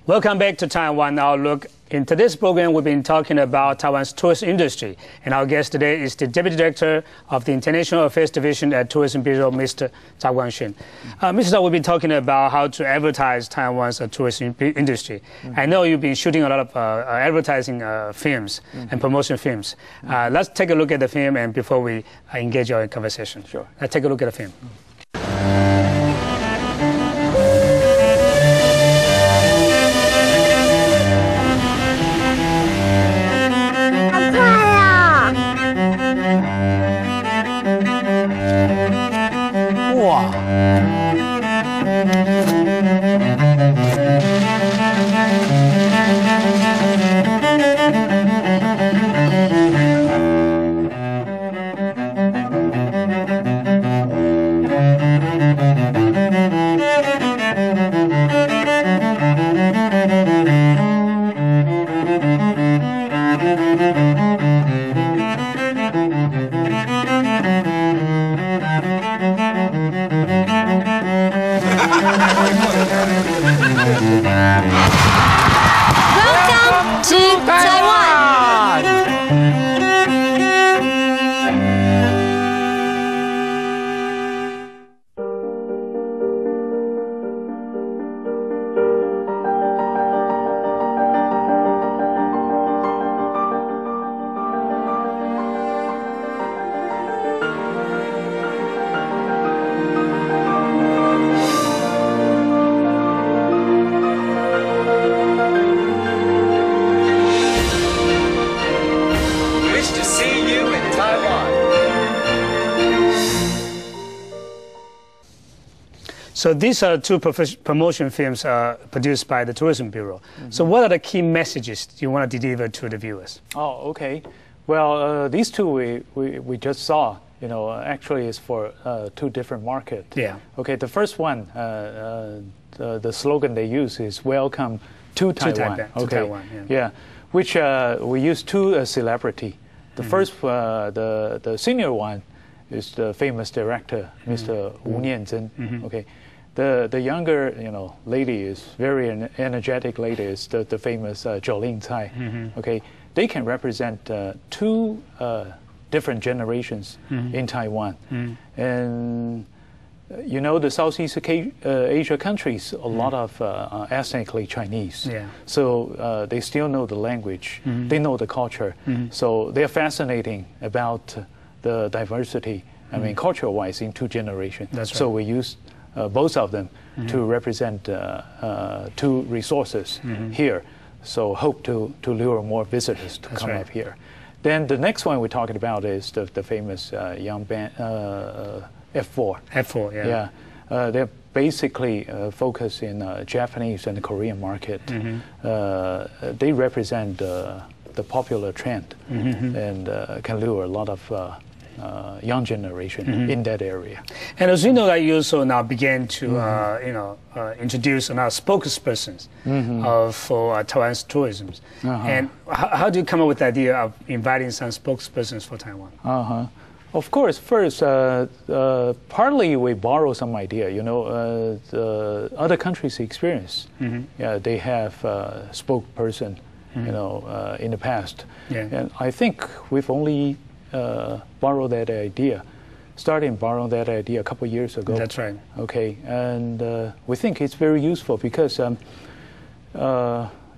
Welcome back to Taiwan Outlook. In today's program, we've been talking about Taiwan's tourist industry. And our guest today is the Deputy Director of the International Affairs Division at Tourism Bureau, Mr. Kwang-shoung. Mr. Chao, we've been talking about how to advertise Taiwan's tourist industry. I know you've been shooting a lot of advertising films and promotion films. Let's take a look at the film and before we engage our conversation. Sure. Let's take a look at the film. Welcome to Taiwan! So these are two promotion films produced by the Tourism Bureau. So what are the key messages you want to deliver to the viewers? Oh, okay. Well, these two we just saw. You know, actually, is for two different markets. Yeah. Okay. The first one, the slogan they use is "Welcome to Taiwan." To Taiwan. Yeah. Which we use two celebrity. The first, the senior one, is the famous director, Mr. Wu Nianzhen. Okay. The younger, lady is very energetic lady is the famous Jolin Tsai. Okay, they can represent two different generations in Taiwan, and the Southeast Asia countries, a lot of ethnically Chinese. Yeah. So they still know the language, they know the culture, so they're fascinating about the diversity. I mean, culture-wise, in two generations. That's right. So we use both of them to represent two resources here. So hope to lure more visitors to come up here. Then the next one we're talking about is the famous young band F4. F4, yeah. Yeah, they're basically focused in Japanese and Korean market. They represent the popular trend and can lure a lot of young generation in that area. And as you know, that you also now began to introduce now spokespersons for Taiwan's tourism. And how do you come up with the idea of inviting some spokespersons for Taiwan? Of course, first, partly we borrow some idea. The other countries' experience. Yeah, they have spokesperson, in the past. Yeah. And I think we've only borrowed that idea, started borrowing that idea a couple of years ago. That's right. Okay, and we think it's very useful because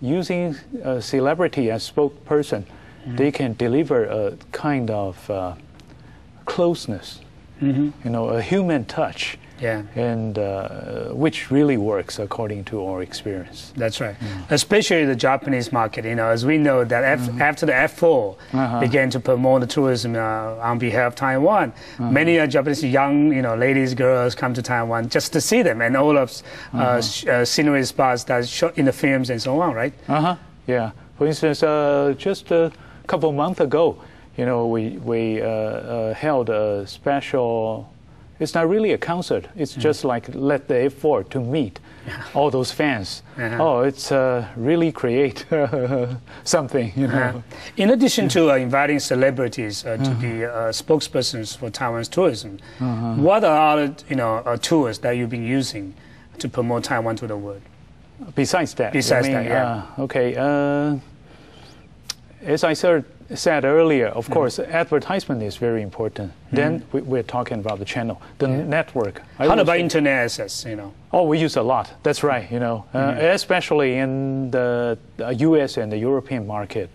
using a celebrity as spokesperson, they can deliver a kind of closeness, a human touch. Yeah. And which really works according to our experience. That's right. Especially the Japanese market, as we know that after the F4 began to promote the tourism on behalf of Taiwan, many Japanese young, ladies, girls come to Taiwan just to see them and all of scenery spots that shot in the films and so on, right? Yeah. For instance, just a couple of months ago, we held a special. It's not really a concert. It's just like let the F4 to meet all those fans. Oh, it's really create something, In addition to inviting celebrities to be spokespersons for Taiwan's tourism, what are other tours that you've been using to promote Taiwan to the world? Besides that. Yeah. Okay. As I said earlier, of course, advertisement is very important. Then we're talking about the channel, the network. How about internet access? Oh, we use a lot. That's right. Especially in the U.S. and the European market,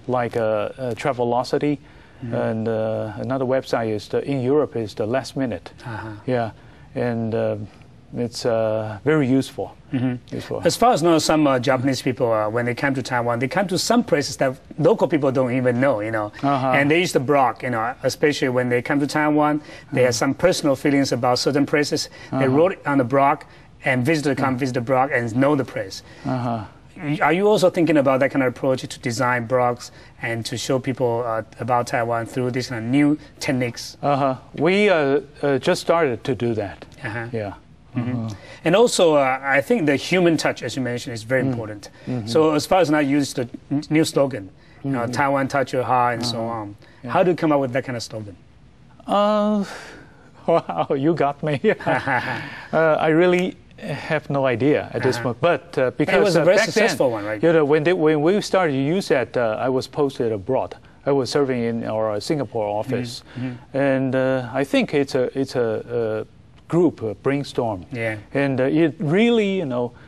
like Travelocity, and another website is in Europe is the Last Minute. Yeah, and it's very useful. As far as I know, some Japanese people, when they come to Taiwan, they come to some places that local people don't even know, and they use the blog, especially when they come to Taiwan, they have some personal feelings about certain places. They wrote it on the blog, and visitors come visit the blog and know the place. Are you also thinking about that kind of approach to design blogs and to show people about Taiwan through these kind of new techniques? We just started to do that. Yeah. And also, I think the human touch, as you mentioned, is very important. So as far as I use the new slogan, Taiwan touch your heart and so on. How do you come up with that kind of slogan? Wow, you got me. I really have no idea at this point, but because it was a very back successful then, one, right? When we started to use that, I was posted abroad. I was serving in our Singapore office, and I think it's a group brainstorm, and it really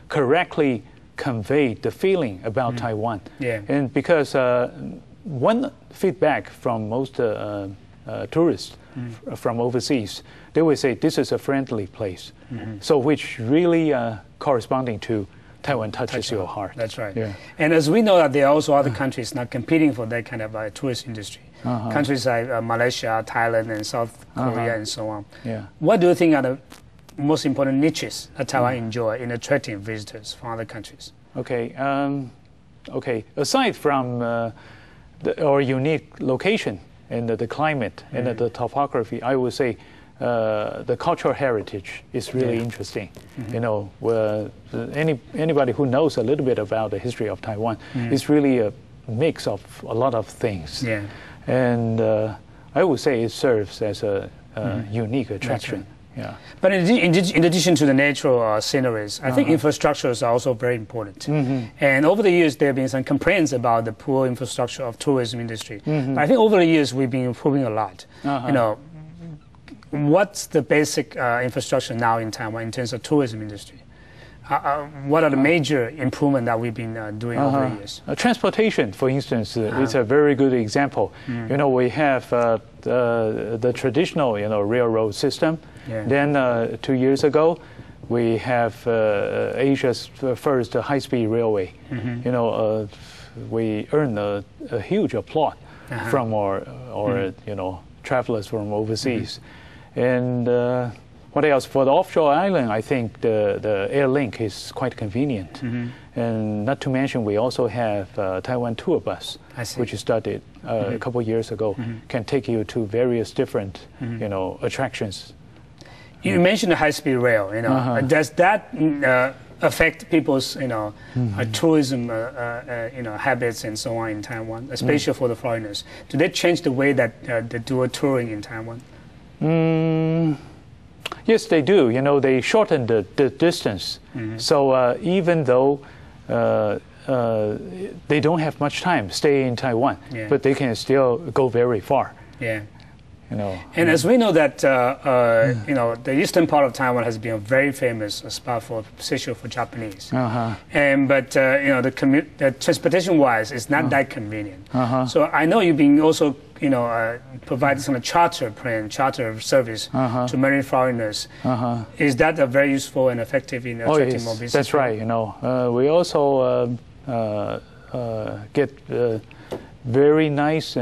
correctly conveyed the feeling about Taiwan, and because one feedback from most tourists from overseas, they would say this is a friendly place, so which really corresponding to Taiwan touches your heart. That's right. And as we know that there are also other countries now competing for that kind of tourist industry. Countries like Malaysia, Thailand, and South Korea, and so on. What do you think are the most important niches that Taiwan enjoy in attracting visitors from other countries? Okay. Aside from our unique location and the climate and the topography, I would say the cultural heritage is really interesting. Anybody who knows a little bit about the history of Taiwan, it's really a mix of a lot of things. And I would say it serves as a unique attraction. But in addition to the natural sceneries, I think infrastructures are also very important. And over the years, there have been some complaints about the poor infrastructure of tourism industry. But I think over the years, we've been improving a lot. What's the basic infrastructure now in Taiwan in terms of tourism industry? What are the major improvements that we've been doing over the years? Transportation, for instance, is a very good example. We have the traditional, railroad system. Then 2 years ago, we have Asia's first high-speed railway. We earned a huge applause from our travelers from overseas. And what else? For the offshore island, I think the air link is quite convenient. And not to mention, we also have Taiwan Tour Bus, which started a couple of years ago, can take you to various different, attractions. You mentioned the high-speed rail. Does that affect people's, tourism, habits and so on in Taiwan, especially for the foreigners? Do they change the way that they do touring in Taiwan? Yes, they do. They shorten the distance. So even though they don't have much time stay in Taiwan, but they can still go very far. And as we know that the eastern part of Taiwan has been a very famous spot especially for Japanese. But the transportation-wise, it's not that convenient. So I know you've been also providing some charter service to many foreigners. Is that very useful and effective in attracting more visitors? That's right. We also get very nice,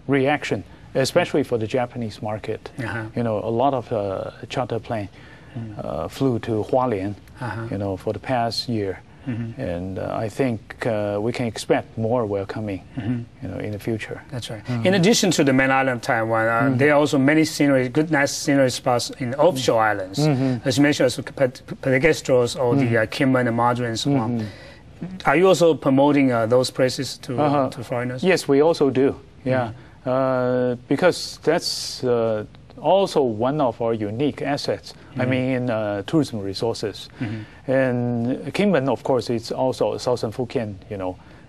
reaction, especially for the Japanese market. A lot of charter plane flew to Hualien, for the past year. And I think we can expect more welcoming, in the future. That's right. In addition to the main island of Taiwan, there are also many nice scenery spots in offshore islands, as you mentioned, Pedegestros or the Kinmen and Madrid and so on. Are you also promoting those places to foreigners? Yes, we also do. Because that's also one of our unique assets. I mean, in tourism resources. And Kinmen, of course, it's also Southern Fukien,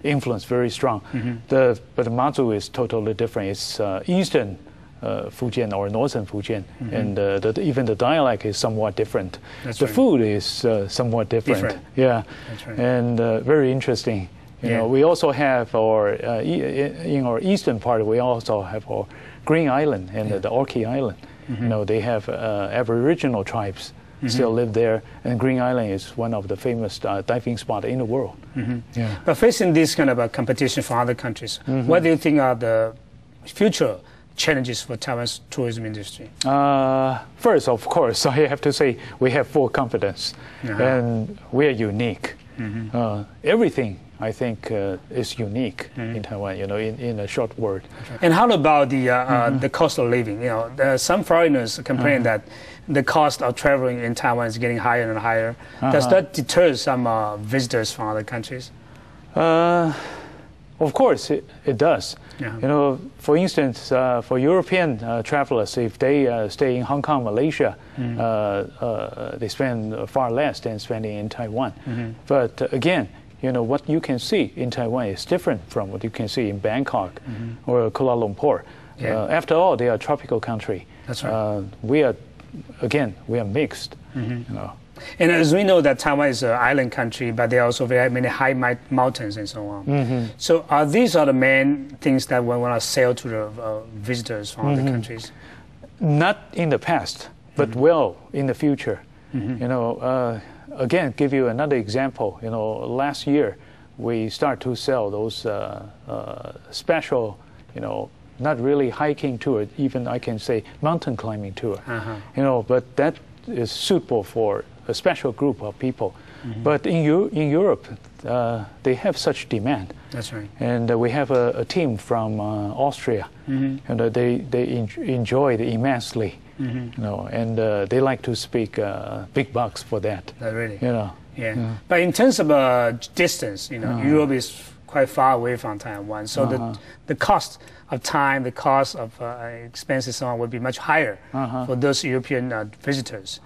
influence very strong. But Mazu is totally different. It's Eastern Fujian or Northern Fujian, and even the dialect is somewhat different. The food is somewhat different. Yeah, that's right. And very interesting. We also have in our eastern part, we also have our Green Island and the Orkney Island. They have Aboriginal tribes still live there, and Green Island is one of the famous diving spots in the world. Yeah. But facing this kind of a competition from other countries, what do you think are the future challenges for Taiwan's tourism industry? First, of course, I have to say we have full confidence, and we are unique. Everything, I think, is unique in Taiwan, in a short word. And how about the cost of living? There are some foreigners complain that the cost of traveling in Taiwan is getting higher and higher. Does that deter some visitors from other countries? Of course, it does. For instance, for European travelers, if they stay in Hong Kong, Malaysia, they spend far less than spending in Taiwan. But again, what you can see in Taiwan is different from what you can see in Bangkok or Kuala Lumpur. After all, they are a tropical country. That's right. We are mixed. And as we know that Taiwan is an island country, but there are also very many high mountains and so on. So these are the main things that we want to sell to the visitors from other countries? Not in the past, but well in the future. Again, give you another example. Last year we start to sell those special, not really hiking tour, even I can say mountain climbing tour. But that is suitable for a special group of people. But in Europe, they have such demand. That's right. And we have a team from Austria, and they enjoy it immensely. And they like to speak big bucks for that. Really? But in terms of distance, Europe is quite far away from Taiwan, so the cost of time, the cost of expenses, and so on, would be much higher for those European visitors.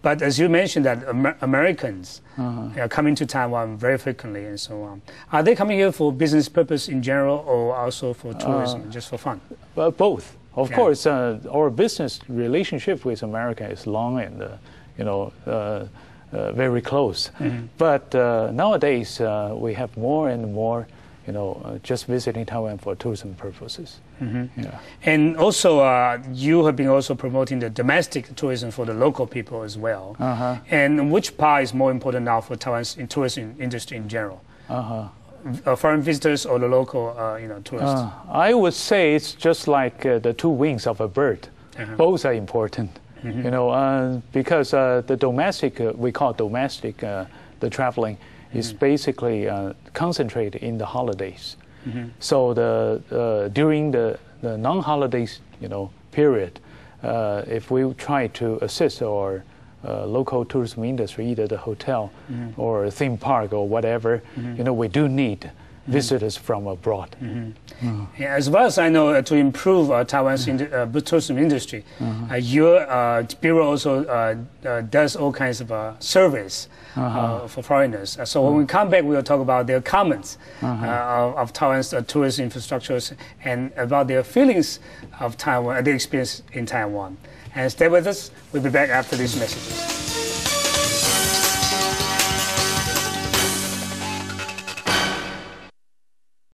But as you mentioned, that Americans are coming to Taiwan very frequently and so on. Are they coming here for business purpose in general, or also for tourism, just for fun? Well, both. Of course, our business relationship with America is long and very close. But nowadays, we have more and more just visiting Taiwan for tourism purposes. And also, you have been also promoting the domestic tourism for the local people as well. And which part is more important now for Taiwan's tourism industry in general? Foreign visitors or the local, tourists? I would say it's just like the two wings of a bird. Both are important. Because the domestic, we call domestic, the traveling, is basically concentrated in the holidays. So during the non-holidays, period, if we try to assist our local tourism industry, either the hotel or a theme park or whatever, we do need visitors from abroad. As far as I know, to improve Taiwan's tourism industry, your bureau also does all kinds of surveys for foreigners. So when we come back, we'll talk about their comments of Taiwan's tourist infrastructures and about their feelings of Taiwan, their experience in Taiwan. And stay with us. We'll be back after these messages.